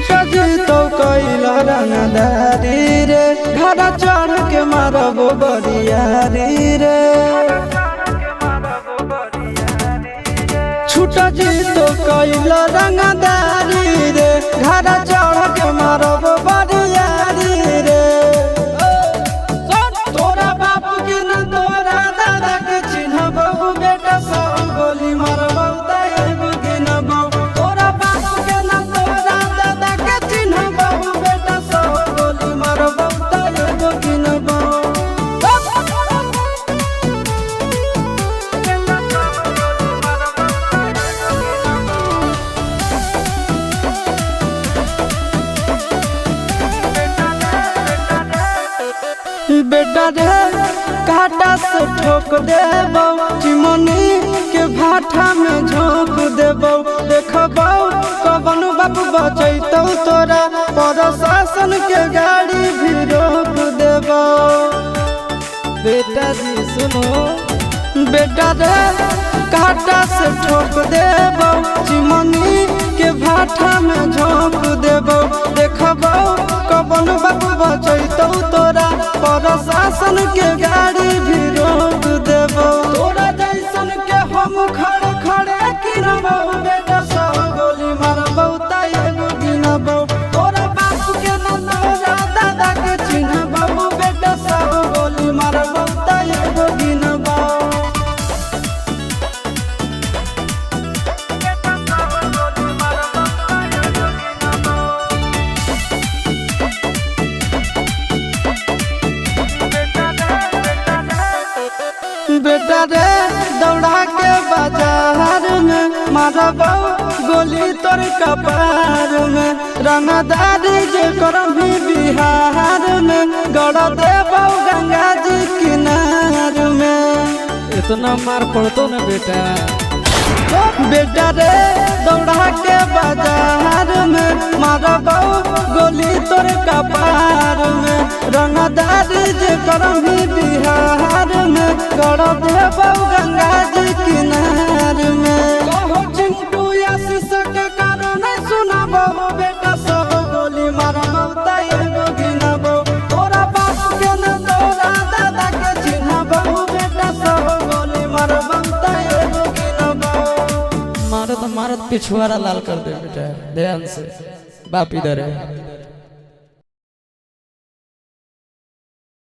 छूटा जी तो कैला रंगदारी रे घड़ा चढ़ के मारबो बरियारी रे। छूटा जी तो कैला रंगदारी रे घड़ा चढ़ के मारबो बरियारी रे। तोरा बाप के न तोरा दादा के चिन्हबो बेटा सब गोली मारबो एगो गिनबो। तोरा बाप के न तोरा दादा के चिन्हबो बेटा सब गोली मारबो एगो गिनबो। बेटा रे काटा से ठोक देबो चिमनी के भाटा में झोंक देबो। देखबो कवन बाप बचैतौ तोरा प्रशासन के गाड़ी भी रोक देबो। बेटा जी सुनो बेटा रे काटा से ठोक देबो चिमनी के भाटा में झोंक देबो। देखबो कवन बाप बचैतौ तोरा प्रशासन के गाड़ी भी रोक देबो। तोरा जैसन के हम खड़े खड़े गिनबो बेटा सब गोली मारबो एगो गिनबो। तोरा बाप के न तोरा दादा के चिन्हबो बेटा सब गोली मारबो एगो गिनबो। बेटा रे दौड़ा के बाजार में मारबो गोली तोर कपार में। रंगदारी जे करम भी बिहार में गड़ देबो गंगा जी किनार में। इतना मार पड़तो ना बेटा। बेटा रे दौड़ा के बाजार में मारबो गोली तोर कपार में। रंगदारी जे करम भी बिहार में गड़ देबो गंगा जी किनार में। कहो चिंटू आशीष के कारण सुनाबो बेटा सब गोली मारबो एगो गिनबो। तोरा बाप के न तोरा दादा के चिन्हबो बेटा सब गोली मारबो एगो गिनबो। मारत मारत पिछुआरा लाल कर दे बेटा ध्यान से। बाप इधर है।